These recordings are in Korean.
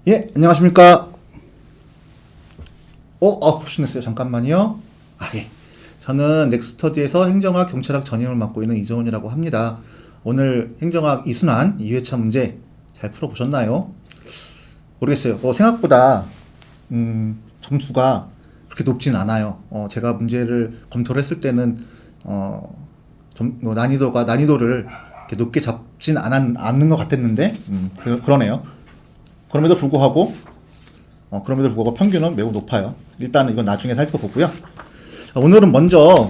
예, 안녕하십니까. 호신했어요. 잠깐만요. 예. 저는 넥스터디에서 행정학 경찰학 전임을 맡고 있는 이정훈이라고 합니다. 오늘 행정학 이순환 2회차 문제 잘 풀어보셨나요? 모르겠어요. 생각보다, 점수가 그렇게 높진 않아요. 제가 문제를 검토를 했을 때는, 난이도를 이렇게 높게 잡진 않는 것 같았는데, 그러네요. 그럼에도 불구하고 평균은 매우 높아요. 일단은 이건 나중에 살펴보고요. 자, 오늘은 먼저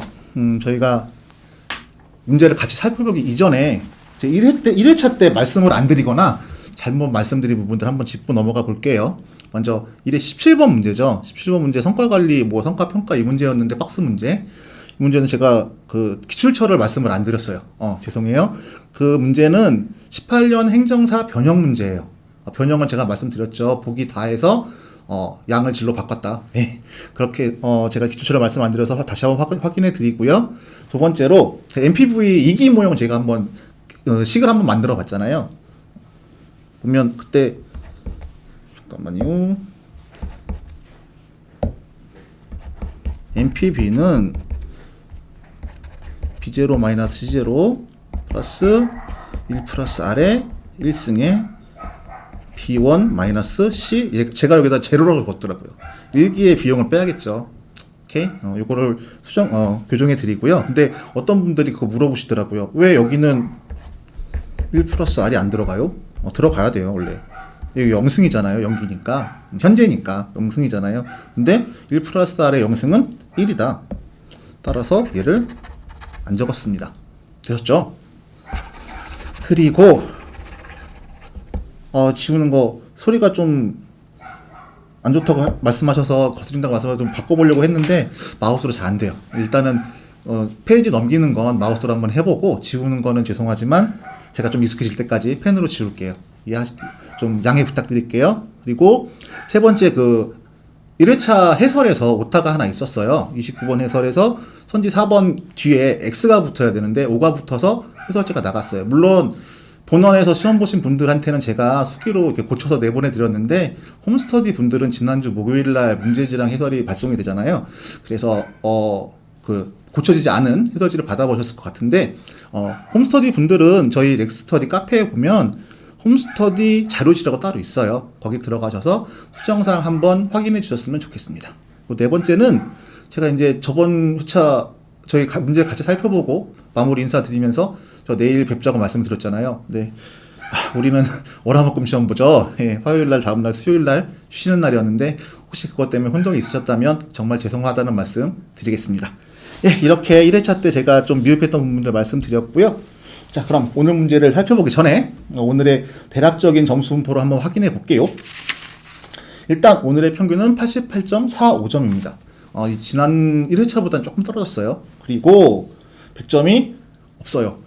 저희가 문제를 같이 살펴보기 이전에 제 1회차 때 말씀을 안 드리거나 잘못 말씀드린 부분들 한번 짚고 넘어가 볼게요. 먼저 1회 17번 문제죠. 17번 문제 성과관리, 성과평가 이 문제였는데 박스 문제. 이 문제는 제가 그 기출처를 말씀을 안 드렸어요. 죄송해요. 그 문제는 18년 행정사 변형 문제예요. 변형은 제가 말씀드렸죠. 보기 다 해서 양을 질로 바꿨다. 네. 그렇게 제가 기출처를 말씀 안 드려서 다시 한번 확인해 드리고요. 두 번째로 MPV 2기 모형 제가 한번 식을 한번 만들어 봤잖아요. 보면 그때 잠깐만요. MPV는 B0 마이너스 C0 플러스 1 플러스 R에 1승에 B1 마이너스 C, 제가 여기다 제로라고 걷더라고요. 1기의 비용을 빼야겠죠. 오케이? 요거를 교정해 드리고요. 근데 어떤 분들이 그거 물어보시더라고요. 왜 여기는 1 플러스 R이 안 들어가요? 들어가야 돼요, 원래. 여기 영승이잖아요, 연기니까. 현재니까, 영승이잖아요. 근데 1 플러스 R의 영승은 1이다. 따라서 얘를 안 적었습니다. 되셨죠? 그리고, 지우는 거 소리가 좀 안 좋다고 말씀하셔서 거스린다고 말씀하셔서 좀 바꿔보려고 했는데 마우스로 잘 안 돼요. 일단은 페이지 넘기는 건 마우스로 한번 해보고 지우는 거는 죄송하지만 제가 좀 익숙해질 때까지 펜으로 지울게요. 좀 양해 부탁드릴게요. 그리고 세 번째 1회차 해설에서 오타가 하나 있었어요. 29번 해설에서 선지 4번 뒤에 X가 붙어야 되는데 O가 붙어서 해설제가 나갔어요. 물론 본원에서 시험 보신 분들한테는 제가 수기로 이렇게 고쳐서 내보내 드렸는데 홈스터디 분들은 지난주 목요일날 문제지랑 해설이 발송이 되잖아요. 그래서 고쳐지지 않은 해설지를 받아보셨을 것 같은데 홈스터디 분들은 저희 넥스터디 카페에 보면 홈스터디 자료실이라고 따로 있어요. 거기 들어가셔서 수정사항 한번 확인해 주셨으면 좋겠습니다. 네 번째는 제가 이제 저번 회차 저희 문제를 같이 살펴보고 마무리 인사드리면서 저 내일 뵙자고 말씀드렸잖아요. 네. 우리는 월화목금 시험 보죠. 예, 화요일날 다음날 수요일날 쉬는 날이었는데 혹시 그것 때문에 혼동이 있으셨다면 정말 죄송하다는 말씀 드리겠습니다. 예, 이렇게 1회차 때 제가 좀 미흡했던 부분들 말씀드렸고요. 자, 그럼 오늘 문제를 살펴보기 전에 오늘의 대략적인 점수 분포를 한번 확인해 볼게요. 일단 오늘의 평균은 88.45점입니다. 지난 1회차보다는 조금 떨어졌어요. 그리고 100점이 없어요.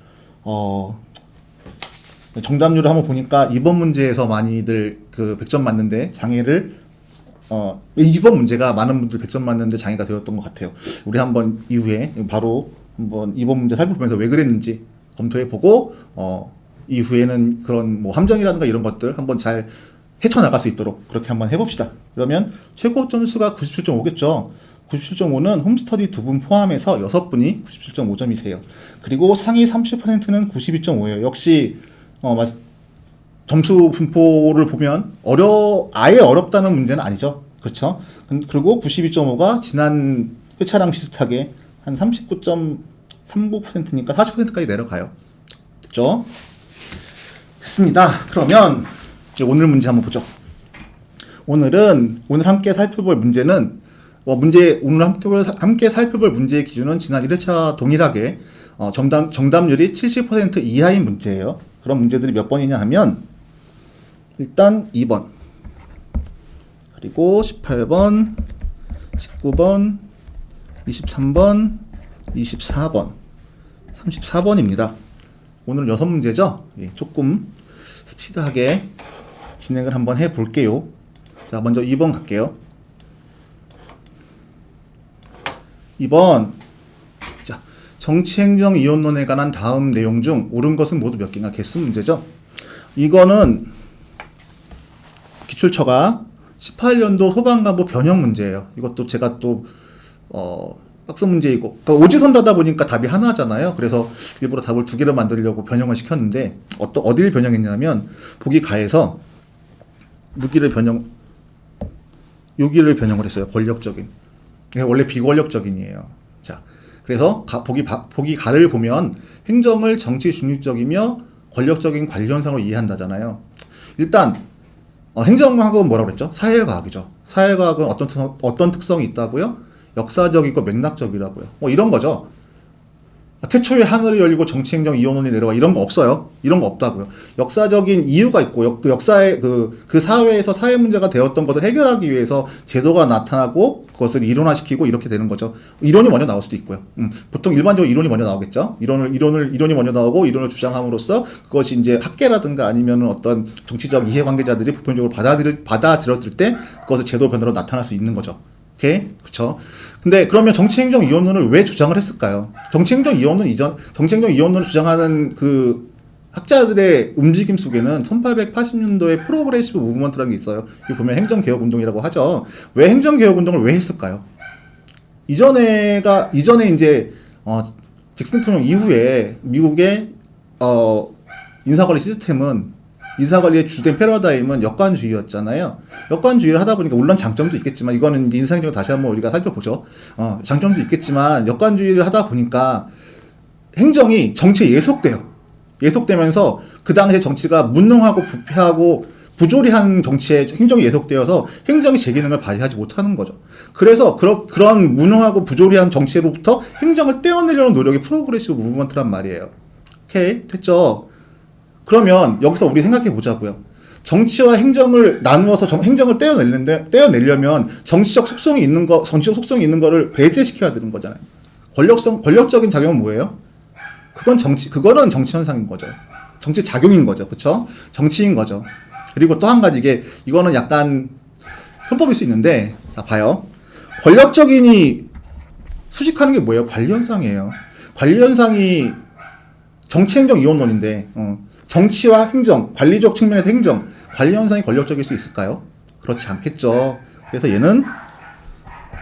정답률을 한번 보니까 이번 문제에서 많이들 100점 맞는데 장애를 이번 문제가 많은 분들 100점 맞는데 장애가 되었던 것 같아요. 우리 한번 이후에 바로 한번 이번 문제 살펴보면서 왜 그랬는지 검토해보고 이후에는 그런 함정이라든가 이런 것들 한번 잘 헤쳐나갈 수 있도록 그렇게 한번 해봅시다. 그러면 최고 점수가 97.5겠죠. 97.5는 홈스터디 2분 포함해서 6분이 97.5점이세요. 그리고 상위 30%는 92.5예요. 역시 점수 분포를 보면 아예 어렵다는 문제는 아니죠. 그렇죠? 그리고 92.5가 지난 회차랑 비슷하게 한 39.39%니까 40%까지 내려가요. 됐죠? 됐습니다. 그러면 이제 오늘 문제 한번 보죠. 오늘 함께 살펴볼 문제는 오늘 함께 살펴볼 문제의 기준은 지난 1회차 동일하게 정답률이 70% 이하인 문제예요. 그런 문제들이 몇 번이냐 하면 일단 2번, 그리고 18번, 19번, 23번, 24번, 34번입니다. 오늘은 6문제죠. 예, 조금 스피드하게 진행을 한번 해볼게요. 자, 먼저 2번 갈게요. 2번. 자, 정치행정이혼론에 관한 다음 내용 중 옳은 것은 모두 몇 개인가 개수 문제죠. 이거는 기출처가 18년도 소방관부 변형 문제예요. 이것도 제가 또 박스 문제이고, 그러니까 오지선다다 보니까 답이 하나잖아요. 그래서 일부러 답을 두 개로 만들려고 변형을 시켰는데, 어디를 변형했냐면, 보기 가에서 여기를 변형을 했어요. 권력적인. 원래 비권력적인이에요. 자, 그래서 보기 가를 보면 행정을 정치 중립적이며 권력적인 관련상으로 이해한다잖아요. 일단 행정학은 뭐라고 그랬죠? 사회과학이죠. 사회과학은 어떤 특성이 있다고요? 역사적이고 맥락적이라고요. 뭐 이런 거죠. 태초에 하늘이 열리고 정치행정 이원론이 내려와 이런 거 없어요. 이런 거 없다고요. 역사적인 이유가 있고 그 역사의 그 사회에서 사회 문제가 되었던 것을 해결하기 위해서 제도가 나타나고 그것을 이론화시키고 이렇게 되는 거죠. 이론이 먼저 나올 수도 있고요. 보통 일반적으로 이론이 먼저 나오겠죠. 이론이 먼저 나오고 이론을 주장함으로써 그것이 이제 학계라든가 아니면은 어떤 정치적 이해관계자들이 보편적으로 받아들였을 때 그것을 제도 변화로 나타날 수 있는 거죠. 오케이? 그쵸? 근데 그러면 정치행정이원론을 왜 주장을 했을까요? 정치행정이원론을 주장하는 그 학자들의 움직임 속에는 1880년도에 프로그레시브 무브먼트라는 게 있어요. 여기 보면 행정개혁운동이라고 하죠. 왜 행정개혁운동을 왜 했을까요? 이전에 이제 잭슨 대통령 이후에 미국의 인사관리 시스템은 인사관리의 주된 패러다임은 역관주의였잖아요. 역관주의를 하다 보니까 물론 장점도 있겠지만 이거는 이제 인상적으로 다시 한번 우리가 살펴보죠. 장점도 있겠지만 역관주의를 하다 보니까 행정이 정치에 예속되면서 그 당시에 정치가 무능하고 부패하고 부조리한 정치에 행정이 예속되어서 행정이 제 기능을 발휘하지 못하는 거죠. 그래서 그런 무능하고 부조리한 정치로부터 행정을 떼어내려는 노력이 프로그레시브 무브먼트란 말이에요. 오케이? 됐죠? 그러면 여기서 우리 생각해 보자고요. 정치와 행정을 나누어서 행정을 떼어내려면 정치적 속성이 있는 거를 배제시켜야 되는 거잖아요. 권력적인 작용은 뭐예요? 그거는 정치 현상인 거죠. 정치 작용인 거죠. 그쵸? 정치인 거죠. 그리고 또 한 가지 이거는 약간 편법일 수 있는데, 자, 봐요. 권력적인이 수직하는 게 뭐예요? 관리현상이에요. 관리현상이 정치행정 이원론인데, 정치와 행정, 관리적 측면에서 행정, 관리 현상이 권력적일 수 있을까요? 그렇지 않겠죠. 그래서 얘는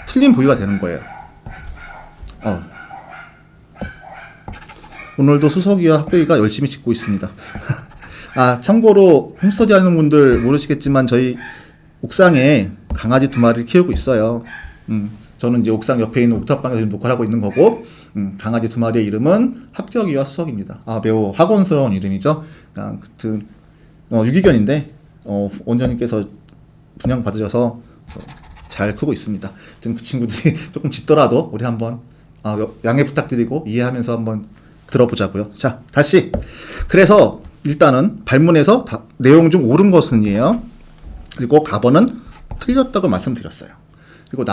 틀린 부위가 되는 거예요. 오늘도 수석이와 합격이가 열심히 짓고 있습니다. 참고로 홈스터디 하는 분들 모르시겠지만 저희 옥상에 강아지 2마리를 키우고 있어요. 저는 이제 옥상 옆에 있는 옥탑방에서 지금 녹화를 하고 있는 거고, 강아지 2마리의 이름은 합격이와 수석입니다. 매우 학원스러운 이름이죠. 유기견인데, 원장님께서 분양받으셔서 잘 크고 있습니다. 지금 그 친구들이 조금 짖더라도 우리 한번 양해 부탁드리고 이해하면서 한번 들어보자고요. 자, 다시. 그래서 일단은 발문에서 내용 중 옳은 것은이에요. 그리고 가번은 틀렸다고 말씀드렸어요. 그리고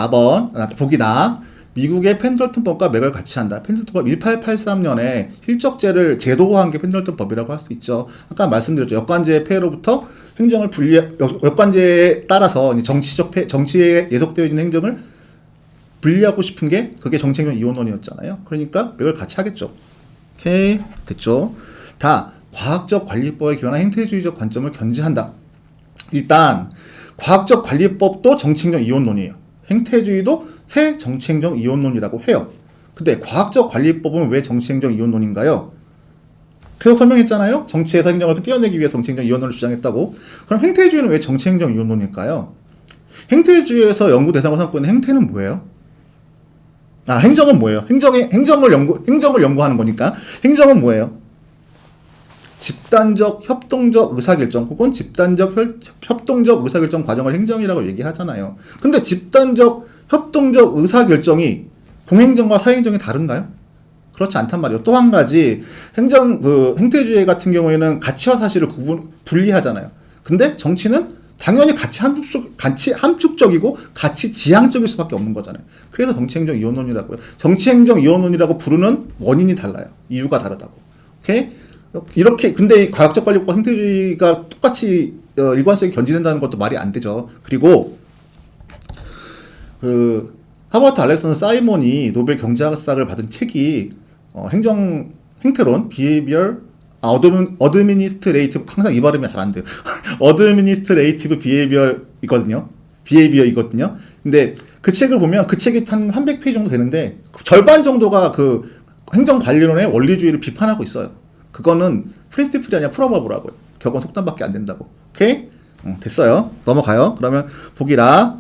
보기 나. 미국의 펜들턴법과 맥을 같이 한다. 펜들턴법 1883년에 실적제를 제도화한 게 펜들턴법이라고 할 수 있죠. 아까 말씀드렸죠. 역관제의 폐해로부터 행정을 역관제에 따라서 정치에 예속되어 있는 행정을 분리하고 싶은 게 그게 정치행정 이원론이었잖아요. 그러니까 맥을 같이 하겠죠. 오케이. 됐죠. 과학적 관리법에 기반한 행태주의적 관점을 견지한다. 일단 과학적 관리법도 정치행정 이원론이에요. 행태주의도 새 정치행정 이원론이라고 해요. 근데 과학적 관리법은 왜 정치행정 이원론인가요? 계속 설명했잖아요. 정치에서 행정을 떼어내기 위해서 정치행정 이원론을 주장했다고. 그럼 행태주의는 왜 정치행정 이원론일까요? 행태주의에서 연구 대상으로 삼고 있는 행태는 뭐예요? 행정은 뭐예요? 행정을 연구하는 거니까. 행정은 뭐예요? 집단적 협동적 의사결정 혹은 집단적 협동적 의사결정 과정을 행정이라고 얘기하잖아요. 근데 집단적 협동적 의사결정이 공행정과 사행정이 다른가요? 그렇지 않단 말이에요. 또 한 가지 행태주의 같은 경우에는 가치와 사실을 분리하잖아요. 근데 정치는 당연히 가치 함축적이고 가치 지향적일 수밖에 없는 거잖아요. 그래서 정치행정 이원론이라고요. 정치행정 이원론이라고 부르는 원인이 달라요. 이유가 다르다고. 오케이? 근데 과학적 관리법과 행태주의가 똑같이 일관성이 견지된다는 것도 말이 안 되죠. 그리고 하버트 알렉산더 사이먼이 노벨 경제학상을 받은 책이 행태론, Behavior 어드미니스트레이티브, 항상 이 발음이 잘 안 돼요. 어드미니스트레이티브 비헤이비어이거든요. 근데 그 책을 보면 그 책이 한 300페이지 정도 되는데 절반 정도가 그 행정관리론의 원리주의를 비판하고 있어요. 그거는 프린시플이 아니라 프로버브라고요. 격언 속담밖에 안 된다고. 오케이? 됐어요. 넘어가요. 그러면 보기라.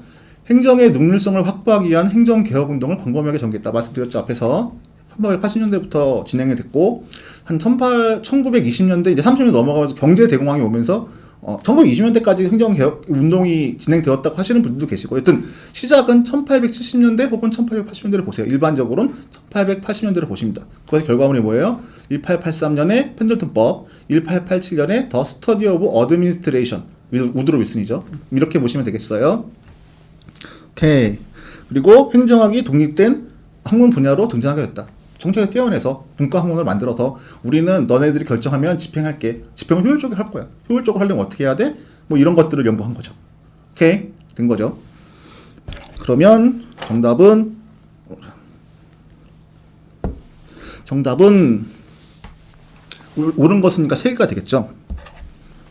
행정의 능률성을 확보하기 위한 행정개혁운동을 광범위하게 전개했다. 말씀드렸죠, 앞에서. 1880년대부터 진행이 됐고, 한 1920년대, 이제 30년 넘어가면서 경제대공황이 오면서, 1920년대까지 행정개혁 운동이 진행되었다고 하시는 분들도 계시고, 여튼, 시작은 1870년대 혹은 1880년대를 보세요. 일반적으로는 1880년대를 보십니다. 그래서 결과물이 뭐예요? 1883년에 펜들턴법, 1887년에 더 스터디 오브 어드미니스트레이션, 우드로 윌슨이죠. 이렇게 보시면 되겠어요. 오케이. 그리고 행정학이 독립된 학문 분야로 등장하게 됐다. 정책에 떼어내서 분과 학문을 만들어서 우리는 너네들이 결정하면 집행할게. 집행을 효율적으로 할 거야. 효율적으로 하려면 어떻게 해야 돼? 뭐 이런 것들을 연구한 거죠. 오케이. 된 거죠. 그러면 정답은 옳은 것이니까 3개가 되겠죠.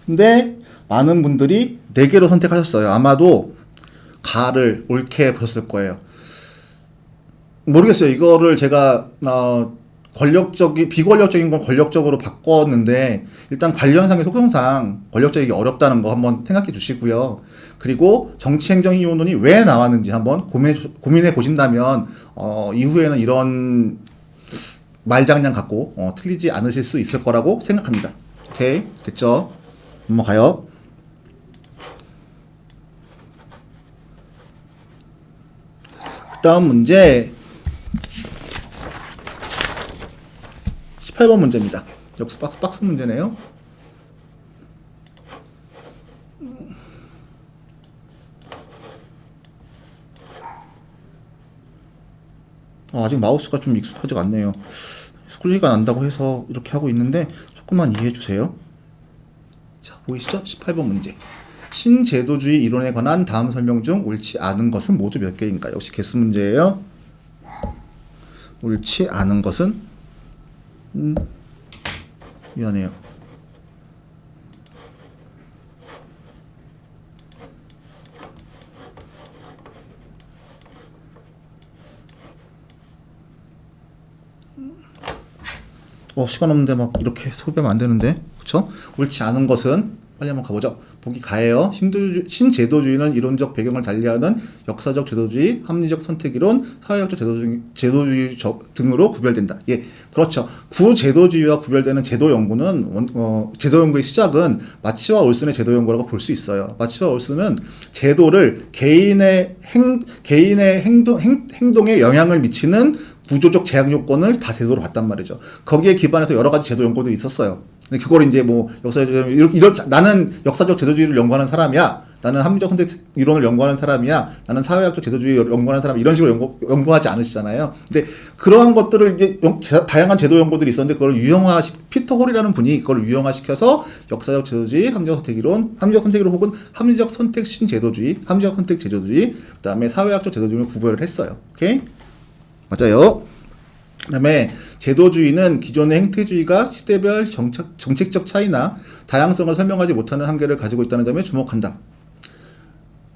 근데 많은 분들이 4개로 선택하셨어요. 아마도 가를 옳게 보셨을 거예요. 모르겠어요. 이거를 제가 비권력적인 걸 권력적으로 바꿨는데 일단 관련상의 속성상 권력적이기 어렵다는 거 한번 생각해 주시고요. 그리고 정치행정이론이 왜 나왔는지 한번 고민해 보신다면 이후에는 이런 말장난 갖고 틀리지 않으실 수 있을 거라고 생각합니다. 오케이, 됐죠? 넘어가요. 다음 문제 18번 문제입니다. 역시 박스 문제네요. 아직 마우스가 좀 익숙하지가 않네요. 소리가 난다고 해서 이렇게 하고 있는데 조금만 이해해 주세요. 자, 보이시죠? 18번 문제. 신제도주의 이론에 관한 다음 설명 중 옳지 않은 것은 모두 몇 개인가? 역시 개수 문제예요. 옳지 않은 것은 미안해요. 시간 없는데 막 이렇게 소비하면 안 되는데. 그쵸? 옳지 않은 것은 빨리 한번 가보죠. 보기 가예요. 신제도주의는 이론적 배경을 달리하는 역사적 제도주의, 합리적 선택이론, 사회학적 제도주의 등으로 구별된다. 예, 그렇죠. 구제도주의와 구별되는 제도 연구는 제도 연구의 시작은 마치와 올슨의 제도 연구라고 볼 수 있어요. 마치와 올슨은 제도를 개인의 행동에 영향을 미치는 구조적 제약 요건을 다 제도로 봤단 말이죠. 거기에 기반해서 여러 가지 제도 연구들이 있었어요. 근데 그걸 이제 뭐 나는 역사적 제도주의를 연구하는 사람이야. 나는 합리적 선택 이론을 연구하는 사람이야. 나는 사회학적 제도주의를 연구하는 사람 이런 식으로 연구하지 않으시잖아요. 근데 그러한 것들을 이제 다양한 제도 연구들이 있었는데 그걸 피터 홀이라는 분이 그걸 유형화시켜서 역사적 제도주의, 합리적 선택 이론 혹은 합리적 선택 신제도주의, 합리적 선택 제도주의, 그다음에 사회학적 제도주의를 구별을 했어요. 오케이? 맞아요. 그 다음에 제도주의는 기존의 행태주의가 시대별 정책적 차이나 다양성을 설명하지 못하는 한계를 가지고 있다는 점에 주목한다.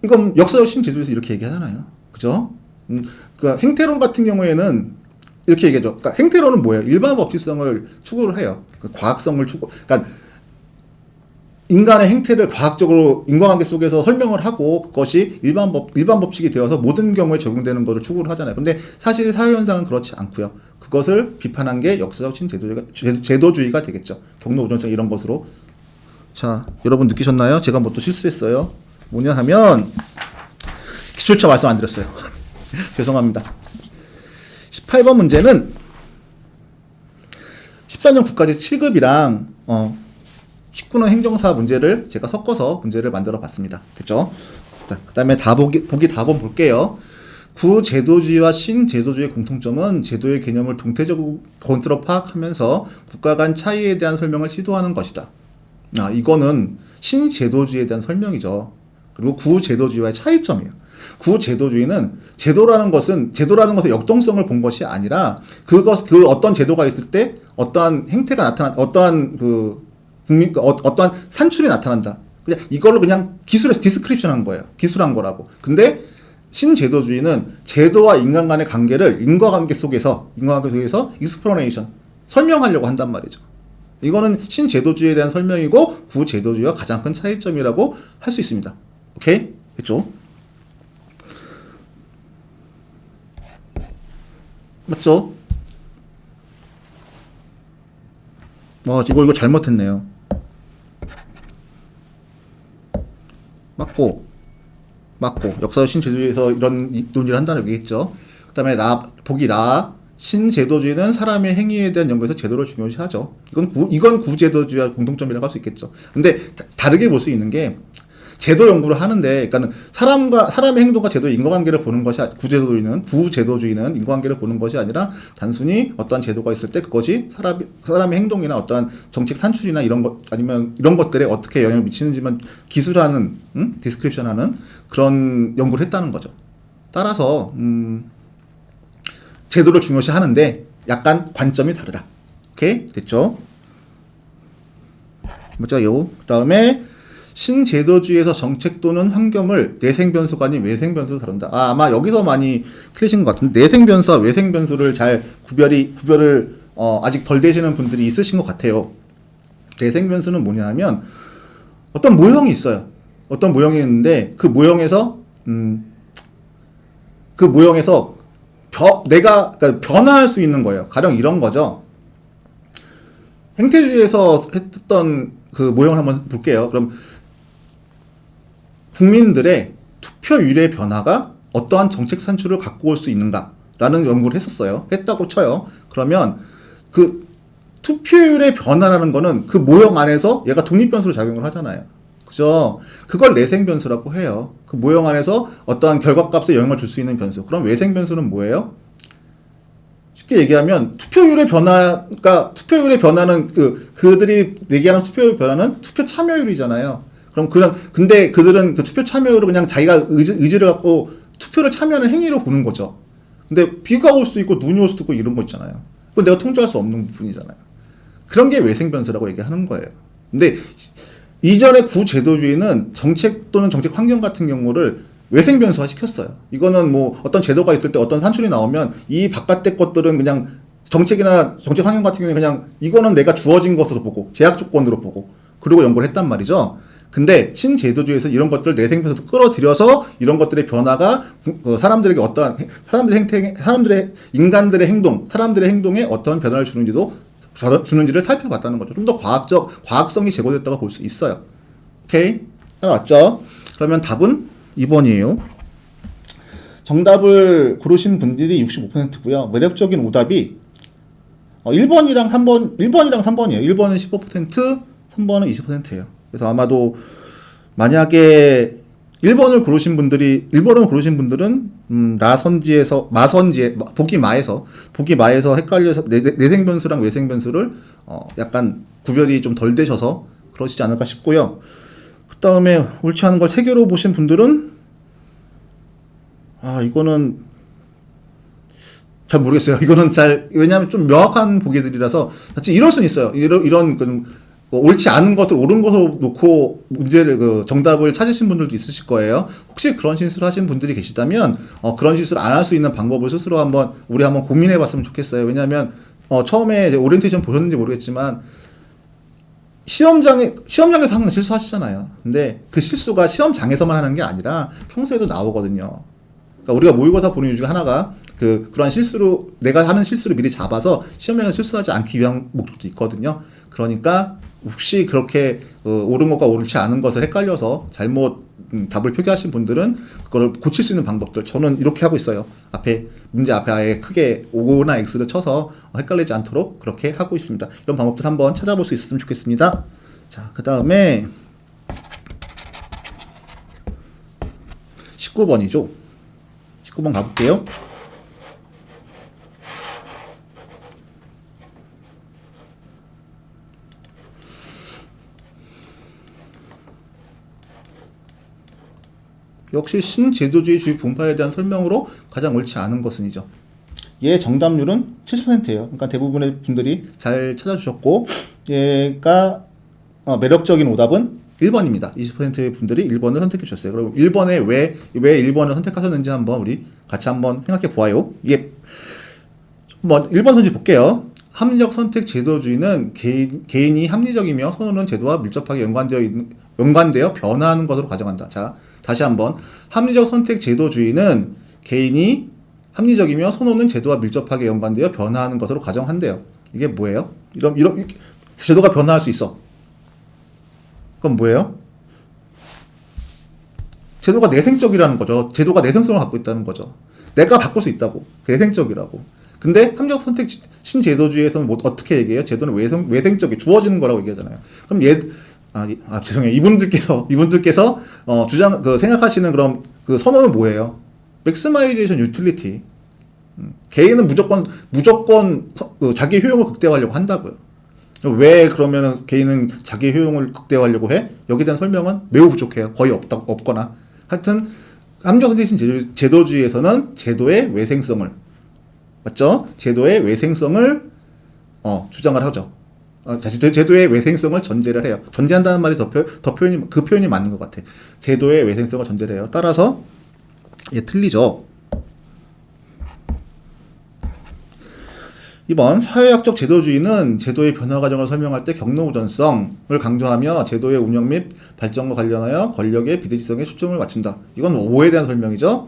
이건 역사적 신제도에서 이렇게 얘기하잖아요. 그죠? 그러니까 행태론 같은 경우에는 이렇게 얘기하죠. 그러니까 행태론은 뭐예요? 일반 법칙성을 추구를 해요. 과학성을 그러니까 인간의 행태를 과학적으로 인과관계 속에서 설명을 하고 그것이 일반 법칙이 되어서 모든 경우에 적용되는 것을 추구를 하잖아요. 근데 사실 사회현상은 그렇지 않고요. 그것을 비판한 게 역사적 제도주의가 되겠죠. 경로 우전성 이런 것으로. 자, 여러분 느끼셨나요? 제가 뭐 또 실수했어요. 뭐냐 하면 기출처 말씀 안 드렸어요. 죄송합니다. 18번 문제는 14년 국가직 7급이랑 19는 행정사 문제를 제가 섞어서 문제를 만들어 봤습니다. 됐죠? 그 다음에 보기 답은 볼게요. 구제도주의와 신제도주의의 공통점은 제도의 개념을 동태적으로 건드려 파악하면서 국가 간 차이에 대한 설명을 시도하는 것이다. 이거는 신제도주의에 대한 설명이죠. 그리고 구제도주의와의 차이점이에요. 구제도주의는 제도라는 것은 역동성을 본 것이 아니라 그 어떤 제도가 있을 때 어떠한 행태가 어떠한 어떠한 산출이 나타난다. 그냥 이걸로 그냥 기술에서 디스크립션 한 거예요. 기술한 거라고. 근데 신제도주의는 제도와 인간 간의 관계를 인과관계 속에서 익스플러네이션 설명하려고 한단 말이죠. 이거는 신제도주의에 대한 설명이고 구제도주의와 가장 큰 차이점이라고 할 수 있습니다. 오케이? 됐죠? 맞죠? 와, 이거 잘못했네요. 맞고 역사 신제도주의에서 이런 논의를 한다는 얘기겠죠. 그 다음에 보기 신제도주의는 사람의 행위에 대한 연구에서 제도를 중요시하죠. 이건 구제도주의와 공통점이라고 할 수 있겠죠. 근데 다르게 볼 수 있는 게 제도 연구를 하는데, 그러니까 사람의 행동과 제도의 인과관계를 보는 것이 구제도주의는 인과관계를 보는 것이 아니라 단순히 어떠한 제도가 있을 때 그것이 사람의 행동이나 어떠한 정책 산출이나 이런 것 아니면 이런 것들에 어떻게 영향을 미치는지만 기술하는 디스크립션하는 그런 연구를 했다는 거죠. 따라서 제도를 중요시하는데 약간 관점이 다르다. 오케이? 됐죠? 맞죠? 그다음에 신제도주의에서 정책 또는 환경을 내생변수가 아닌 외생변수로 다룬다. 아마 여기서 많이 틀리신 것 같은데 내생변수와 외생변수를 잘 구별을 아직 덜 되시는 분들이 있으신 것 같아요. 내생변수는 뭐냐 하면 어떤 모형이 있어요. 어떤 모형이 있는데 그 모형에서 내가 그러니까 변화할 수 있는 거예요. 가령 이런 거죠. 행태주의에서 했던 그 모형을 한번 볼게요. 그럼 국민들의 투표율의 변화가 어떠한 정책 산출을 갖고 올 수 있는가라는 연구를 했다고 쳐요. 그러면 그 투표율의 변화라는 거는 그 모형 안에서 얘가 독립변수로 작용을 하잖아요. 그죠? 그걸 내생변수라고 해요. 그 모형 안에서 어떠한 결과값에 영향을 줄 수 있는 변수. 그럼 외생변수는 뭐예요? 쉽게 얘기하면 투표율의 변화는 그들이 얘기하는 투표율 변화는 투표 참여율이잖아요. 근데 그들은 그 투표 참여율을 그냥 자기가 의지를 갖고 투표를 참여하는 행위로 보는 거죠. 근데 비가 올 수도 있고 눈이 올 수도 있고 이런 거 있잖아요. 그건 내가 통제할 수 없는 부분이잖아요. 그런 게 외생변수라고 얘기하는 거예요. 근데 이전의 구제도주의는 정책 또는 정책 환경 같은 경우를 외생변수화 시켰어요. 이거는 뭐 어떤 제도가 있을 때 어떤 산출이 나오면 이 바깥의 것들은 그냥 정책이나 정책 환경 같은 경우에 그냥 이거는 내가 주어진 것으로 보고 제약 조건으로 보고 그리고 연구를 했단 말이죠. 근데 신제도주의에서 이런 것들을 내생변수로 끌어들여서 이런 것들의 변화가 사람들에게 어떠한 인간들의 행동에 어떤 변화를 주는지를 살펴봤다는 거죠. 좀 더 과학성이 제고됐다고 볼 수 있어요. 오케이? 알았죠? 그러면 답은 2번이에요. 정답을 고르신 분들이 65%고요. 매력적인 오답이 1번이랑 3번이에요. 1번은 15%, 3번은 20%예요. 그래서 아마도 만약에 1번을 고르신 분들은 보기 마에서 헷갈려서 내생변수랑 외생변수를 약간 구별이 좀 덜 되셔서 그러시지 않을까 싶고요. 그 다음에 옳지 않은 걸 3개로 보신 분들은 이거는 잘 모르겠어요. 왜냐하면 좀 명확한 보기들이라서 사실 이럴 수는 있어요. 이런 옳지 않은 것을 옳은 것으로 놓고 정답을 찾으신 분들도 있으실 거예요. 혹시 그런 실수를 하신 분들이 계시다면 그런 실수를 안 할 수 있는 방법을 스스로 우리 한번 고민해 봤으면 좋겠어요. 왜냐하면 처음에 오리엔테이션 보셨는지 모르겠지만 시험장에서 항상 실수하시잖아요. 근데 그 실수가 시험장에서만 하는 게 아니라 평소에도 나오거든요. 그러니까 우리가 모의고사 보는 이유 중에 하나가 그러한 내가 하는 실수를 미리 잡아서 시험장에서 실수하지 않기 위한 목적도 있거든요. 그러니까 혹시 그렇게 옳은 것과 옳지 않은 것을 헷갈려서 잘못 답을 표기하신 분들은 그걸 고칠 수 있는 방법들 저는 이렇게 하고 있어요. 문제 앞에 아예 크게 O나 X를 쳐서 헷갈리지 않도록 그렇게 하고 있습니다. 이런 방법들 한번 찾아볼 수 있었으면 좋겠습니다. 자, 그 다음에 19번이죠. 19번 가볼게요. 역시 신제도주의 분파에 대한 설명으로 가장 옳지 않은 것은이죠. 얘 정답률은 70%예요. 그러니까 대부분의 분들이 잘 찾아주셨고, 얘가 매력적인 오답은 1번입니다. 20%의 분들이 1번을 선택해 주셨어요. 그럼 1번에 왜 1번을 선택하셨는지 한번 우리 같이 한번 생각해 보아요. 이게 뭐 1번 선지 볼게요. 합리적 선택 제도주의는 개인이 합리적이며 선호는 제도와 밀접하게 연관되어 변화하는 것으로 가정한다. 자, 다시 한번. 합리적 선택 제도주의는 개인이 합리적이며 선호는 제도와 밀접하게 연관되어 변화하는 것으로 가정한대요. 이게 뭐예요? 이런 제도가 변화할 수 있어. 그건 뭐예요? 제도가 내생적이라는 거죠. 제도가 내생성을 갖고 있다는 거죠. 내가 바꿀 수 있다고. 내생적이라고. 근데 합리적 선택 신제도주의에서는 뭐 어떻게 얘기해요? 제도는 외생적이 주어지는 거라고 얘기하잖아요. 그럼 죄송해요. 이분들께서 생각하시는 그럼 그 선언은 뭐예요? 맥시마이제이션 유틸리티. 개인은 무조건 자기 효용을 극대화하려고 한다고요. 왜 그러면은 개인은 자기 효용을 극대화하려고 해? 여기에 대한 설명은 매우 부족해요. 거의 없거나. 하여튼 합리적 선택 제도주의에서는 제도의 외생성을, 맞죠? 제도의 외생성을 주장을 하죠. 제도의 외생성을 전제를 해요. 전제한다는 말이 그 표현이 맞는 것 같아. 제도의 외생성을 전제를 해요. 따라서 얘 틀리죠. 2번 사회학적 제도주의는 제도의 변화 과정을 설명할 때 경로우전성을 강조하며 제도의 운영 및 발전과 관련하여 권력의 비대지성에 초점을 맞춘다. 이건 오해에 대한 설명이죠.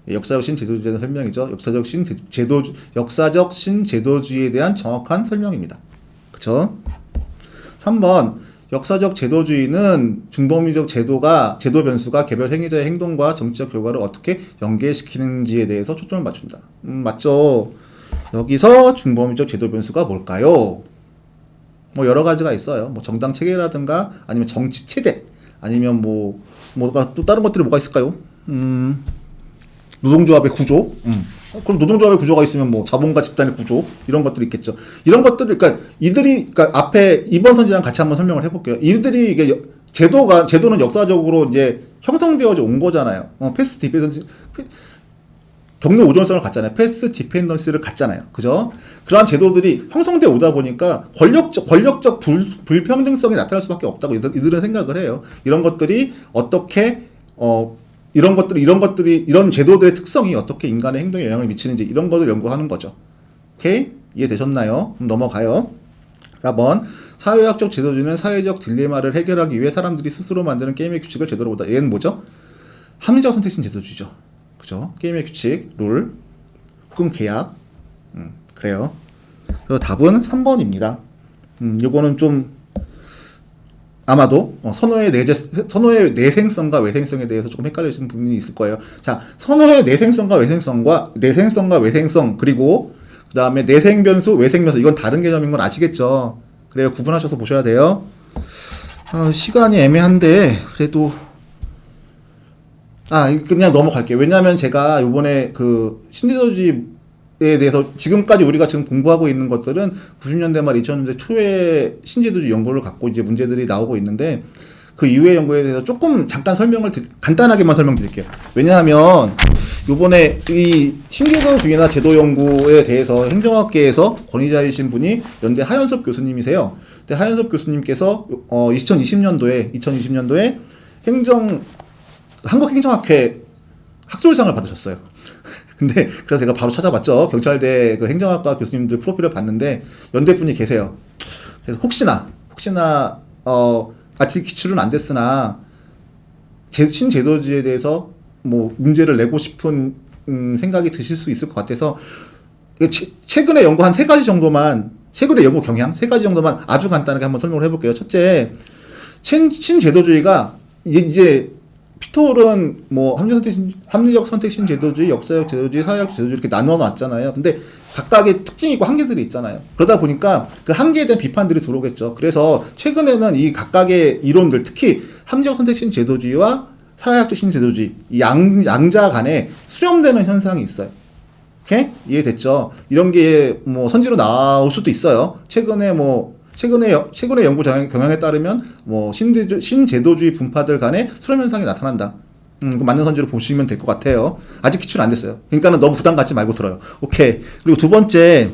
역사적 신제도주의에 대한 설명이죠. 역사적 신제도주의에 대한 정확한 설명입니다. 그쵸? 3번 역사적 제도주의는 중범위적 제도 변수가 개별 행위자의 행동과 정치적 결과를 어떻게 연계시키는지에 대해서 초점을 맞춘다. 맞죠? 여기서 중범위적 제도 변수가 뭘까요? 뭐 여러 가지가 있어요. 뭐 정당 체계라든가 아니면 정치 체제 아니면 뭐가 또 다른 것들이 뭐가 있을까요? 노동조합의 구조. 그럼 노동조합의 구조가 있으면 뭐 자본가 집단의 구조 이런 것들이 있겠죠. 이런 것들을 그러니까 앞에 2번 선지랑 같이 한번 설명을 해볼게요. 이들이 이게 제도는 역사적으로 이제 형성되어져 온 거잖아요. 패스트 디펜던시 경로 오존성을 갖잖아요. 패스트 디펜던시를 갖잖아요. 그죠? 그러한 제도들이 형성되어 오다 보니까 권력적 불평등성이 나타날 수밖에 없다고 이들은 생각을 해요. 이런 것들이 어떻게 이런 제도들의 특성이 어떻게 인간의 행동에 영향을 미치는지 이런 것을 연구하는 거죠. 오케이? 이해되셨나요? 그럼 넘어가요. 4번 사회학적 제도주의는 사회적 딜레마를 해결하기 위해 사람들이 스스로 만드는 게임의 규칙을 제대로 보다. 얘는 뭐죠? 합리적 선택신 제도주의죠. 그죠? 게임의 규칙, 룰, 혹은 계약. 그래요. 그래서 답은 3번입니다. 요거는 좀 아마도 선호의 내생성과 외생성에 대해서 조금 헷갈리시는 부분이 있을 거예요. 자, 선호의 내생성과 외생성, 그리고 그 다음에 내생변수, 외생변수, 이건 다른 개념인 건 아시겠죠? 그래요. 구분하셔서 보셔야 돼요. 시간이 애매한데 그래도 그냥 넘어갈게요. 왜냐하면 제가 요번에 그 신제도주의에 대해서 지금까지 우리가 지금 공부하고 있는 것들은 90년대 말 2000년대 초에 신제도주의 연구를 갖고 이제 문제들이 나오고 있는데 그 이후의 연구에 대해서 조금 잠깐 간단하게만 설명드릴게요. 왜냐하면 요번에 이 신제도주의나 제도 연구에 대해서 행정학계에서 권위자이신 분이 연대 하연섭 교수님이세요. 근데 하연섭 교수님께서 2020년도에 한국행정학회 학술상을 받으셨어요. 근데 그래서 제가 바로 찾아봤죠. 경찰대 그 행정학과 교수님들 프로필을 봤는데 연대 분이 계세요. 그래서 혹시나 같이 기출은 안 됐으나 신제도주의에 대해서 뭐 문제를 내고 싶은 생각이 드실 수 있을 것 같아서 최근에 연구한 3가지 정도만, 최근에 연구 경향 3가지 정도만 아주 간단하게 한번 설명을 해볼게요. 첫째, 신제도주의가 이제 피톨은 뭐 합리적 선택 신제도주의, 역사적 제도주의, 사회학 제도주의 이렇게 나눠 놨잖아요. 근데 각각의 특징이 있고 한계들이 있잖아요. 그러다 보니까 그 한계에 대한 비판들이 들어오겠죠. 그래서 최근에는 이 각각의 이론들, 특히 합리적 선택 신제도주의와 사회학적 신제도주의, 이 양자 간에 수렴되는 현상이 있어요. 오케이? 이해됐죠? 이런 게 뭐 선지로 나올 수도 있어요. 최근에 연구 경향에 따르면 뭐 신제도주의 분파들 간의 수렴 현상이 나타난다. 그 맞는 선지로 보시면 될 것 같아요. 아직 기출 안 됐어요. 그러니까는 너무 부담 갖지 말고 들어요. 오케이. 그리고 두 번째,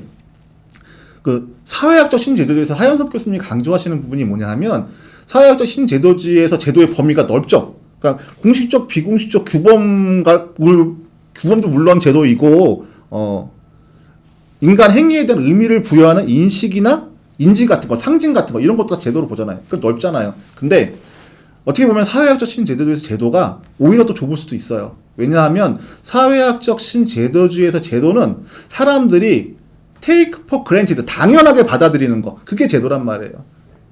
그 사회학적 신제도주의에서 하현섭 교수님이 강조하시는 부분이 뭐냐 하면, 사회학적 신제도주의에서 제도의 범위가 넓죠. 그러니까 공식적, 비공식적 규범도 물론 제도이고, 인간 행위에 대한 의미를 부여하는 인식이나 인지 같은 거, 상징 같은 거, 이런 것도 다 제도로 보잖아요. 그 넓잖아요. 근데 어떻게 보면 사회학적 신제도주의에서 제도가 오히려 더 좁을 수도 있어요. 왜냐하면 사회학적 신제도주의에서 제도는 사람들이 take for granted, 당연하게 받아들이는 거, 그게 제도란 말이에요.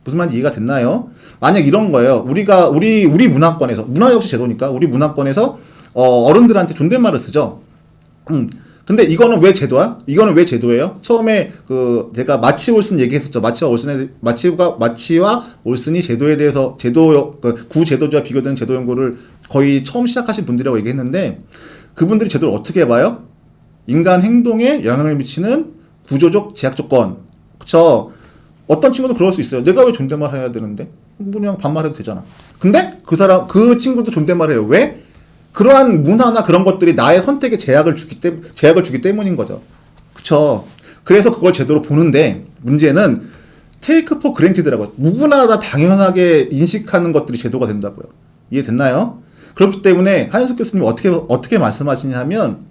무슨 말인지 이해가 됐나요? 만약 이런 거예요. 우리 문화권에서, 문화 역시 제도니까 우리 문화권에서 어른들한테 존댓말을 쓰죠. 근데 이거는 왜 제도야? 이거는 왜 제도예요? 처음에 제가 마치 올슨 얘기했었죠. 마치와 올슨이 제도에 대해서 구제도주와 비교되는 제도 연구를 거의 처음 시작하신 분들이라고 얘기했는데, 그분들이 제도를 어떻게 봐요? 인간 행동에 영향을 미치는 구조적 제약 조건. 그쵸? 어떤 친구도 그럴 수 있어요. 내가 왜 존댓말 해야 되는데? 그냥 반말해도 되잖아. 근데 그 친구도 존댓말 해요. 왜? 그러한 문화나 그런 것들이 나의 선택에 제약을 주기 때문인 거죠. 그쵸? 그래서 그걸 제대로 보는데, 문제는 take for granted라고, 누구나 다 당연하게 인식하는 것들이 제도가 된다고요. 이해됐나요? 그렇기 때문에 하현숙 교수님이 어떻게 말씀하시냐면,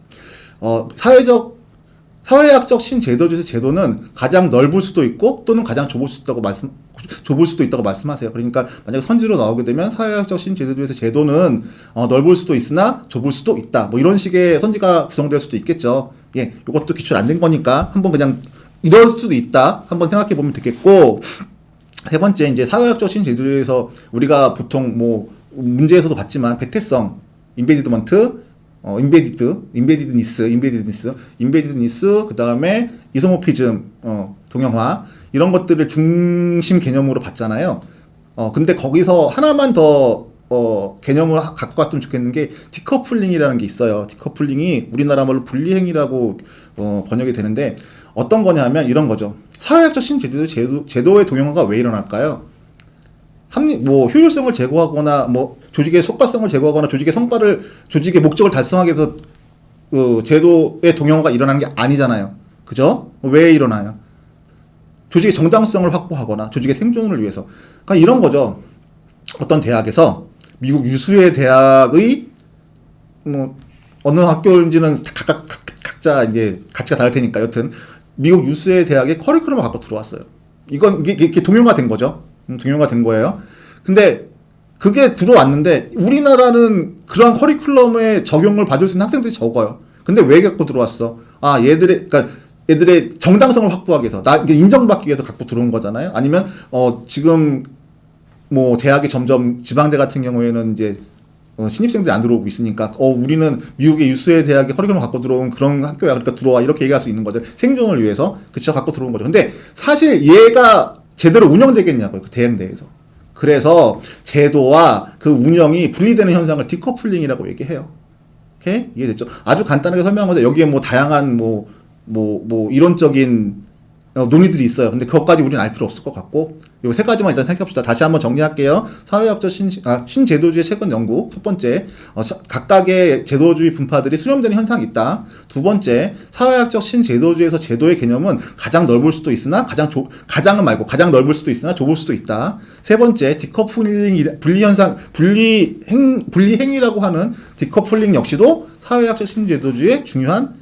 사회학적 신제도주의에서 제도는 가장 넓을 수도 있고 또는 가장 좁을 수도 있다고 말씀하세요. 그러니까 만약에 선지로 나오게 되면 사회학적 신제도주의에서 제도는 넓을 수도 있으나 좁을 수도 있다. 뭐 이런 식의 선지가 구성될 수도 있겠죠. 예, 이것도 기출 안 된 거니까 한번 그냥 이럴 수도 있다. 한번 생각해 보면 되겠고, 세 번째, 이제 사회학적 신제도주의에서 우리가 보통 뭐 문제에서도 봤지만 배태성, 인베디드먼트, 인베디드니스, 그 다음에 이소모피즘, 동형화, 이런 것들을 중심 개념으로 봤잖아요. 근데 거기서 하나만 더, 개념을 갖고 갔으면 좋겠는 게 디커플링이라는 게 있어요. 디커플링이 우리나라 말로 분리행위라고, 번역이 되는데, 어떤 거냐면 이런 거죠. 사회학적 신제도의 동형화가 왜 일어날까요? 효율성을 제고하거나, 조직의 속가성을 제고하거나, 조직의 목적을 달성하기 위해서, 제도의 동형화가 일어나는 게 아니잖아요. 그죠? 왜 일어나요? 조직의 정당성을 확보하거나, 조직의 생존을 위해서. 그러니까 이런 거죠. 어떤 대학에서, 미국 유수의 대학의, 어느 학교인지는 각자 이제 가치가 다를 테니까, 여튼, 미국 유수의 대학의 커리큘럼을 갖고 들어왔어요. 이게 동형화 된 거죠. 동형화 된 거예요. 근데 그게 들어왔는데 우리나라는 그러한 커리큘럼에 적용을 받을 수 있는 학생들이 적어요. 근데 왜 갖고 들어왔어? 얘들의 정당성을 확보하기 위해서, 이게 인정받기 위해서 갖고 들어온 거잖아요. 아니면 지금 대학이 점점 지방대 같은 경우에는 이제 신입생들이 안 들어오고 있으니까 우리는 미국의 유수의 대학의 커리큘럼 갖고 들어온 그런 학교야. 그러니까 들어와. 이렇게 얘기할 수 있는 거죠. 생존을 위해서. 그쵸? 갖고 들어온 거죠. 근데 사실 얘가 제대로 운영되겠냐고요. 그 대학 내에서. 그래서 제도와 그 운영이 분리되는 현상을 디커플링이라고 얘기해요. 오케이? 이해됐죠? 아주 간단하게 설명한 건데, 여기에 다양한 이론적인 논의들이 있어요. 근데 그것까지 우리는 알 필요 없을 것 같고, 요 세 가지만 일단 생각해봅시다. 다시 한번 정리할게요. 사회학적 신제도주의 최근 연구. 첫 번째, 각각의 제도주의 분파들이 수렴되는 현상이 있다. 두 번째, 사회학적 신제도주의에서 제도의 개념은 가장 넓을 수도 있으나 가장 넓을 수도 있으나 좁을 수도 있다. 세 번째, 디커플링, 분리행위라고 하는 디커플링 역시도 사회학적 신제도주의의 중요한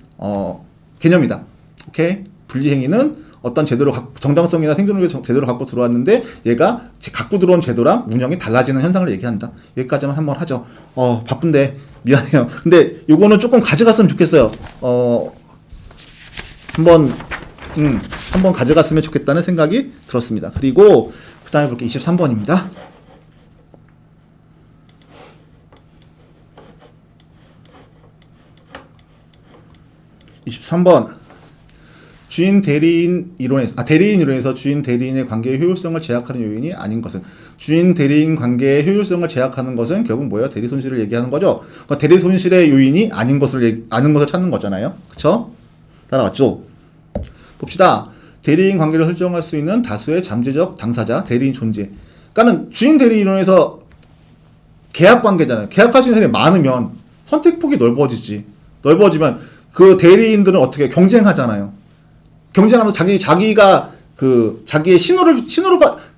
개념이다. 오케이? 분리행위는 어떤 정당성이나 생존을 위해서 제도를 갖고 들어왔는데, 얘가 갖고 들어온 제도랑 운영이 달라지는 현상을 얘기한다. 여기까지만 한번 하죠. 바쁜데 미안해요. 근데 요거는 조금 가져갔으면 좋겠어요. 한번 가져갔으면 좋겠다는 생각이 들었습니다. 그리고 그 다음에 볼게요. 23번입니다. 23번. 대리인 이론에서 주인 대리인의 관계의 효율성을 제약하는 요인이 아닌 것은, 주인 대리인 관계의 효율성을 제약하는 것은 결국 뭐예요? 대리 손실을 얘기하는 거죠. 그러니까 대리 손실의 요인이 아닌 것을 찾는 거잖아요. 그쵸? 따라왔죠? 봅시다. 대리인 관계를 설정할 수 있는 다수의 잠재적 당사자, 대리인 존재. 그러니까는 주인 대리 이론에서 계약 관계잖아요. 계약할 수 있는 사람이 많으면 선택폭이 넓어지지. 넓어지면 그 대리인들은 어떻게 경쟁하잖아요. 경쟁하면서 자기가 자기의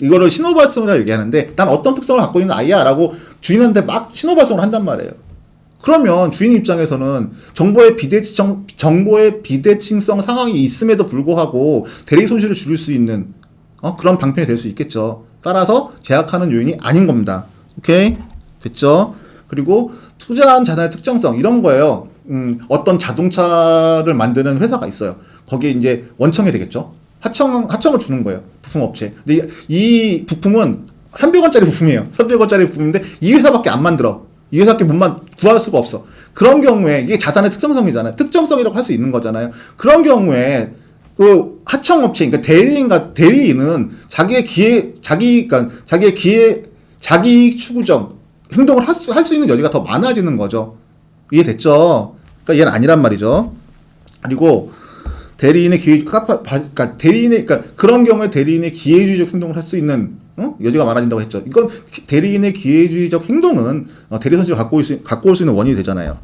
이거를 신호 발송이라고 얘기하는데, 난 어떤 특성을 갖고 있는 아이야라고 주인한테 막 신호 발송을 한단 말이에요. 그러면 주인 입장에서는 정보의 비대칭성 상황이 있음에도 불구하고 대리 손실을 줄일 수 있는 그런 방편이 될 수 있겠죠. 따라서 제약하는 요인이 아닌 겁니다. 오케이? 됐죠? 그리고 투자한 자산의 특정성 이런 거예요. 어떤 자동차를 만드는 회사가 있어요. 거기에 이제 원청이 되겠죠. 하청을 주는 거예요. 부품업체. 근데 이 부품은 300원짜리 부품이에요. 300원짜리 부품인데 이 회사밖에 안 만들어. 이 회사밖에 구할 수가 없어. 그런 경우에 이게 자산의 특성성이잖아요. 특정성이라고 할 수 있는 거잖아요. 그런 경우에 그 하청업체, 그러니까 대리인은 자기 추구적 행동을 할 수 있는 여지가 더 많아지는 거죠. 이해됐죠? 그러니까 얘는 아니란 말이죠. 그리고 대리인의 그런 경우에 대리인의 기회주의적 행동을 할 수 있는 여지가 많아진다고 했죠. 이건 대리인의 기회주의적 행동은 대리 손실을 갖고 올 수 있는 원인이 되잖아요.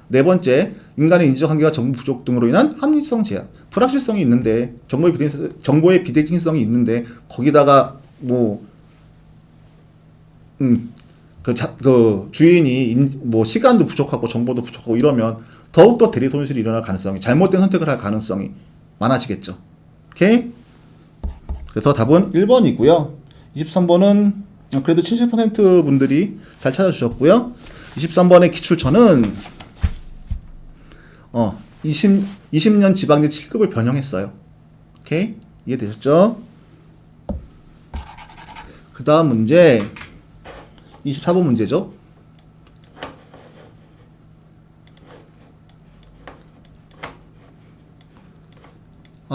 네 번째, 인간의 인지적 한계와 정보 부족 등으로 인한 합리성 제한. 불확실성이 있는데 정보의 비대칭성이 있는데 거기다가 주인이 시간도 부족하고 정보도 부족하고 이러면 더욱더 대리 손실이 일어날 가능성이, 잘못된 선택을 할 가능성이 많아지겠죠. 오케이? 그래서 답은 1번이고요. 23번은 그래도 70% 분들이 잘 찾아주셨고요. 23번의 기출처는 20년 지방제 7급을 변형했어요. 오케이? 이해되셨죠? 그 다음 문제 24번 문제죠.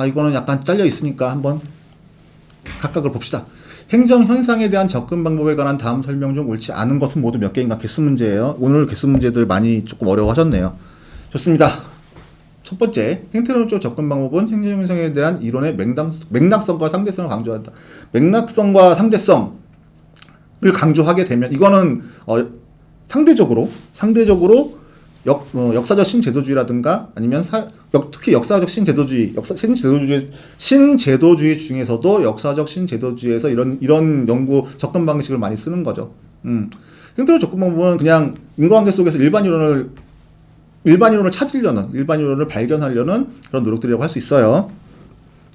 이거는 약간 잘려 있으니까 한번 각각을 봅시다. 행정 현상에 대한 접근 방법에 관한 다음 설명 중 옳지 않은 것은 모두 몇 개인가? 개수 문제예요. 오늘 개수 문제들 많이 조금 어려워하셨네요. 좋습니다. 첫 번째, 행태론적 접근 방법은 행정 현상에 대한 이론의 맥락성과 상대성을 강조한다. 맥락성과 상대성을 강조하게 되면 이거는 상대적으로 역사적 신제도주의라든가 아니면 특히 역사적 신제도주의 중에서도 역사적 신제도주의에서 이런 연구 접근 방식을 많이 쓰는 거죠. 행태론 접근 방법은 그냥 인과관계 속에서 일반 이론을 찾으려는, 일반 이론을 발견하려는 그런 노력들이라고 할 수 있어요.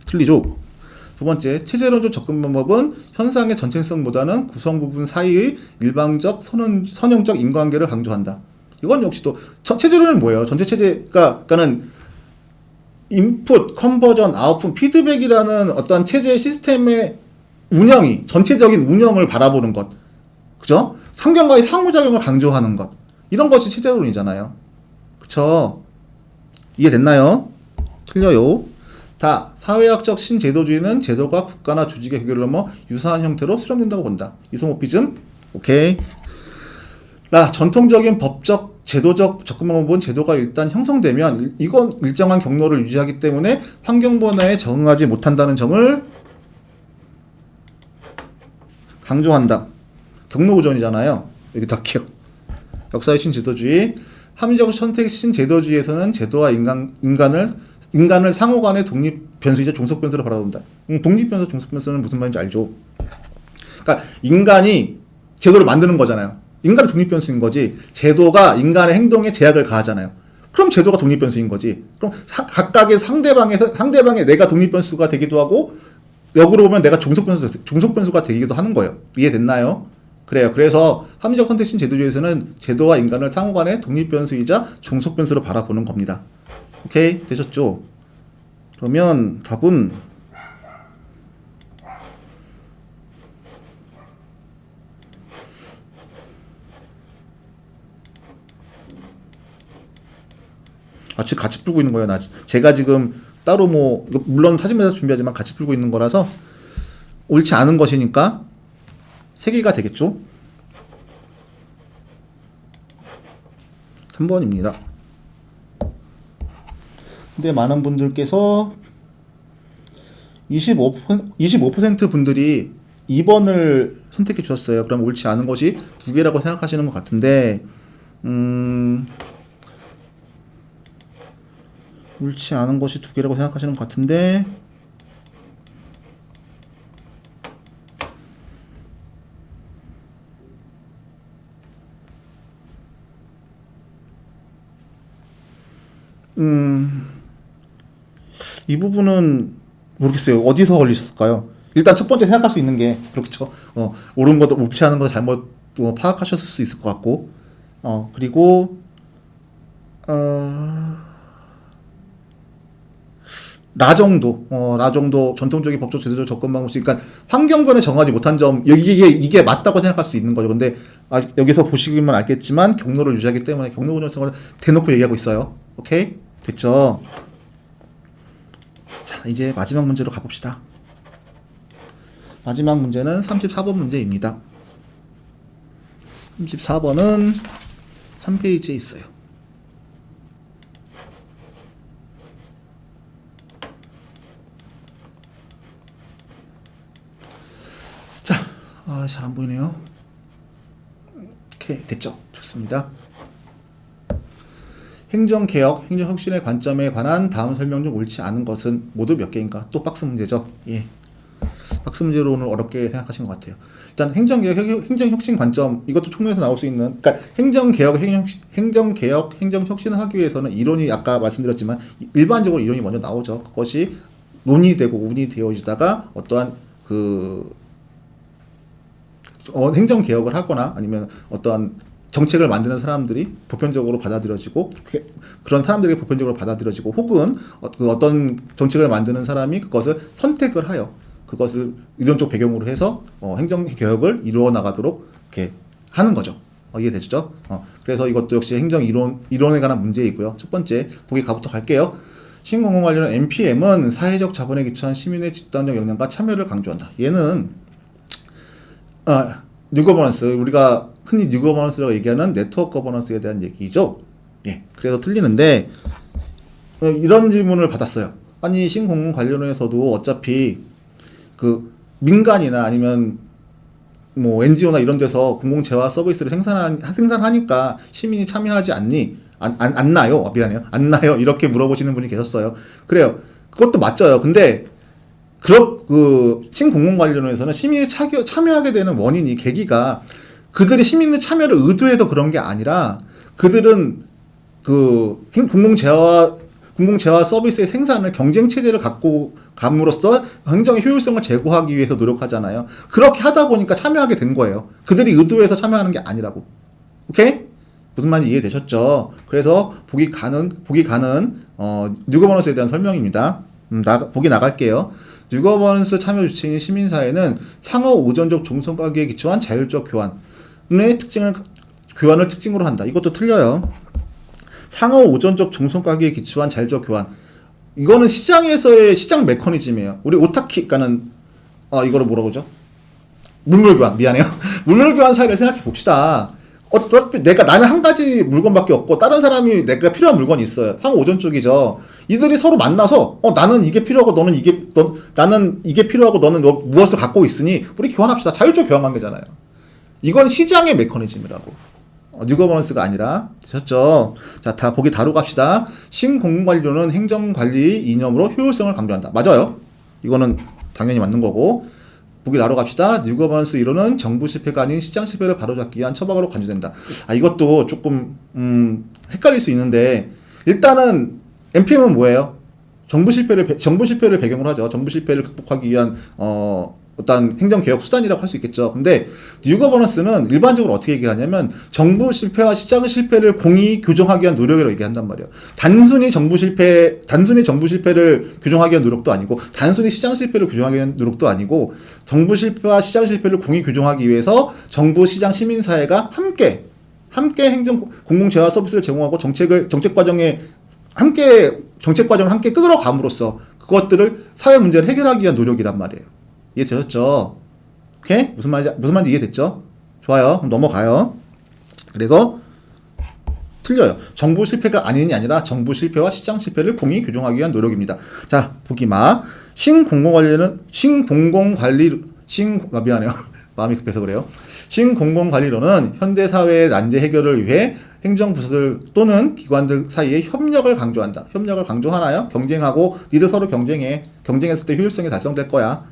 틀리죠? 두 번째, 체제론적 접근 방법은 현상의 전체성보다는 구성 부분 사이의 일방적 선형적 인과관계를 강조한다. 이건 역시 또 체제론은 뭐예요? 전체 그러니까는 인풋, 컨버전, 아웃풋, 피드백이라는 어떤 체제 시스템의 전체적인 운영을 바라보는 것, 그죠? 상경과의 상호작용을 강조하는 것, 이런 것이 체제론이잖아요. 그쵸? 이해됐나요? 틀려요. 사회학적 신제도주의는 제도가 국가나 조직의 규결을 넘어 유사한 형태로 수렴된다고 본다. 이소모피즘? 오케이. 전통적인 법적, 제도적 접근 방법은 제도가 일단 형성되면 이건 일정한 경로를 유지하기 때문에 환경 변화에 적응하지 못한다는 점을 강조한다. 경로우전이잖아요. 여기 다 기억. 역사의 신제도주의. 합리적 선택 신제도주의에서는 제도와 인간을 상호 간의 독립 변수이자 종속 변수로 바라본다. 독립 변수, 종속 변수는 무슨 말인지 알죠? 그러니까 인간이 제도를 만드는 거잖아요. 인간은 독립 변수인 거지. 제도가 인간의 행동에 제약을 가하잖아요. 그럼 제도가 독립 변수인 거지. 그럼 각각의 상대방의 내가 독립 변수가 되기도 하고 역으로 보면 내가 종속 변수가 되기도 하는 거예요. 이해됐나요? 그래요. 그래서 합리적 선택신 제도주의에서는 제도와 인간을 상호 간의 독립 변수이자 종속 변수로 바라보는 겁니다. 오케이? 되셨죠? 그러면 답은 지금 같이 풀고 있는 거예요. 제가 지금 따로 물론 사진에서 준비하지만 같이 풀고 있는 거라서 옳지 않은 것이니까 3개가 되겠죠? 3번입니다. 근데 많은 분들께서 25% 분들이 2번을 선택해 주셨어요. 그럼 옳지 않은 것이 두 개라고 생각하시는 것 같은데, 옳지 않은 것이 두 개라고 생각하시는 것 같은데, 이 부분은 모르겠어요. 어디서 걸리셨을까요? 일단 첫 번째 생각할 수 있는 게 그렇죠. 옳은 것도 옳지 않은 것도 잘못 파악하셨을 수 있을 것 같고, 그리고 라정도 전통적인 법적 제도적 접근 방법이, 그러니까 환경변에 정하지 못한 점, 이게 맞다고 생각할 수 있는 거죠. 근데 여기서 보시면 알겠지만 경로를 유지하기 때문에 경로 운전성을 대놓고 얘기하고 있어요. 오케이? 됐죠? 자, 이제 마지막 문제로 가봅시다. 마지막 문제는 34번 문제입니다. 34번은 3페이지에 있어요. 자, 잘 안 보이네요. 오케이, 됐죠? 좋습니다. 행정개혁, 행정혁신의 관점에 관한 다음 설명 중 옳지 않은 것은 모두 몇 개인가? 또 박스 문제죠. 예. 박스 문제로 오늘 어렵게 생각하신 것 같아요. 일단 행정개혁, 행정혁신 관점, 이것도 총론에서 나올 수 있는, 그러니까 행정개혁, 행정혁신을 하기 위해서는 이론이 아까 말씀드렸지만 일반적으로 이론이 먼저 나오죠. 그것이 논의되고 운이되어지다가 어떠한 행정개혁을 하거나 아니면 어떠한 정책을 만드는 사람들이 보편적으로 받아들여지고, 그런 사람들에게 보편적으로 받아들여지고, 혹은 어떤 정책을 만드는 사람이 그것을 선택을 하여 그것을 이론적 배경으로 해서 행정개혁을 이루어 나가도록 이렇게 하는 거죠. 이해되시죠? 그래서 이것도 역시 행정 이론에 관한 문제이고요. 첫 번째 보기 가부터 갈게요. 시민공공 관련 NPM은 사회적 자본에 기초한 시민의 집단적 역량과 참여를 강조한다. 얘는 뉴거버넌스, 우리가 흔히 뉴거버넌스라고 얘기하는 네트워크 거버넌스에 대한 얘기죠. 예, 그래서 틀리는데, 이런 질문을 받았어요. 아니, 신공공 관련해서도 어차피 민간이나 아니면 뭐 NGO나 이런 데서 공공재화 서비스를 생산하니까 시민이 참여하지 않나요? 미안해요. 않나요? 이렇게 물어보시는 분이 계셨어요. 그래요. 그것도 맞죠. 근데 신공공 관련해서는 시민이 참여하게 되는 원인이, 계기가 그들이 시민의 참여를 의도해서 그런 게 아니라, 그들은 공공재화 서비스의 생산을 경쟁체제를 갖고 감으로써 행정의 효율성을 제고하기 위해서 노력하잖아요. 그렇게 하다 보니까 참여하게 된 거예요. 그들이 의도해서 참여하는 게 아니라고. 오케이? 무슨 말인지 이해되셨죠? 그래서 보기 가는 뉴거버넌스에 대한 설명입니다. 보기 나갈게요. 뉴거버넌스 참여 주체인 시민사회는 상호 의존적 종속관계에 기초한 자율적 교환의 교환을 특징으로 한다. 이것도 틀려요. 상호 의존적 종속관계에 기초한 자율적 교환. 이거는 시장에서의 시장 메커니즘이에요. 우리 오타키가는 이거를 뭐라고 그러죠? 물물교환. 미안해요. 물물교환 사회를 생각해 봅시다. 어차피 나는 한 가지 물건밖에 없고 다른 사람이 내가 필요한 물건이 있어요. 상호 의존 쪽이죠. 이들이 서로 만나서 나는 이게 필요하고 나는 이게 필요하고 너는 무엇을 갖고 있으니 우리 교환합시다. 자율적 교환 관계잖아요. 이건 시장의 메커니즘이라고. 뉴거버넌스가 아니라. 되셨죠? 자, 다 보기 다루고 갑시다. 신공공관리론은 행정관리 이념으로 효율성을 강조한다. 맞아요. 이거는 당연히 맞는 거고. 보기 나로 갑시다. 뉴거버넌스 이론은 정부 실패가 아닌 시장 실패를 바로잡기 위한 처방으로 간주된다. 이것도 조금 헷갈릴 수 있는데, 일단은 NPM은 뭐예요? 정부 실패를 배경으로 하죠. 정부 실패를 극복하기 위한 어떤 행정개혁 수단이라고 할 수 있겠죠. 근데 뉴거버넌스는 일반적으로 어떻게 얘기하냐면 정부 실패와 시장 실패를 공히 교정하기 위한 노력이라고 얘기한단 말이에요. 단순히 정부 실패를 교정하기 위한 노력도 아니고, 단순히 시장 실패를 교정하기 위한 노력도 아니고, 정부 실패와 시장 실패를 공히 교정하기 위해서 정부, 시장, 시민사회가 함께 공공재화 서비스를 제공하고 정책 과정을 함께 끌어감으로써 그것들을 사회 문제를 해결하기 위한 노력이란 말이에요. 이해되셨죠? 오케이? 무슨 말인지 이해됐죠? 좋아요. 그럼 넘어가요. 그래서 틀려요. 정부 실패가 아닌이 아니라 정부 실패와 시장 실패를 공히 교정하기 위한 노력입니다. 자, 보기 막. 신공공관리론은 미안해요. 마음이 급해서 그래요. 신공공관리론은 현대사회의 난제 해결을 위해 행정부서들 또는 기관들 사이에 협력을 강조한다. 협력을 강조하나요? 경쟁하고 니들 서로 경쟁해. 경쟁했을 때 효율성이 달성될 거야.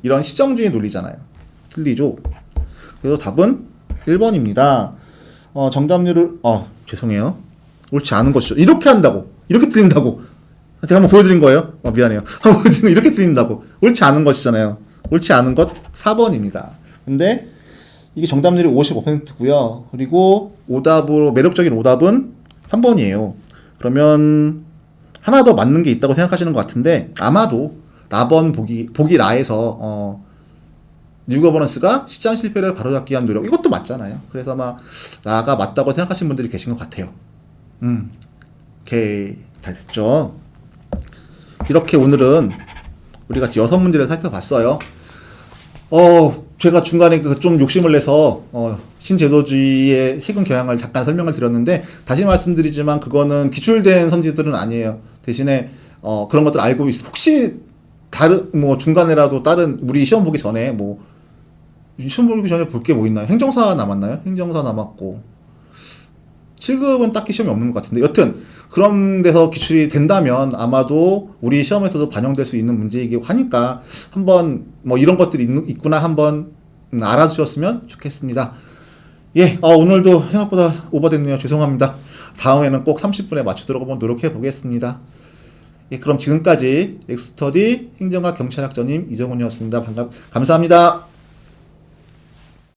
이런 시정주의 논리잖아요. 틀리죠? 그래서 답은 1번입니다. 정답률을 죄송해요. 옳지 않은 것이죠. 이렇게 한다고. 이렇게 틀린다고. 제가 한번 보여드린 거예요. 미안해요. 한번 보여드린 거 이렇게 틀린다고. 옳지 않은 것이잖아요. 옳지 않은 것 4번입니다. 근데 이게 정답률이 55%고요. 그리고 매력적인 오답은 3번이에요. 그러면 하나 더 맞는 게 있다고 생각하시는 것 같은데 아마도 라번 보기 라에서 뉴거버넌스가 시장 실패를 바로잡기 위한 노력 이것도 맞잖아요. 그래서 아마 라가 맞다고 생각하시는 분들이 계신 것 같아요. 오케이 다 됐죠. 이렇게 오늘은 우리가 6문제를 살펴봤어요. 제가 중간에 좀 욕심을 내서 신제도주의의 세금 경향을 잠깐 설명을 드렸는데 다시 말씀드리지만 그거는 기출된 선지들은 아니에요. 대신에 그런 것들 알고 혹시 중간에라도 다른 우리 시험 보기 전에 시험 보기 전에 볼 게 뭐 있나요? 행정사 남았나요? 행정사 남았고 7급은 딱히 시험이 없는 것 같은데 여튼 그런 데서 기출이 된다면 아마도 우리 시험에서도 반영될 수 있는 문제이기도 하니까 한번 이런 것들이 있구나 한번 알아주셨으면 좋겠습니다. 예, 오늘도 생각보다 오버됐네요. 죄송합니다. 다음에는 꼭 30분에 맞추도록 한번 노력해 보겠습니다. 예, 그럼 지금까지 엑스터디 행정학 경찰학전임 이정훈이었습니다. 감사합니다.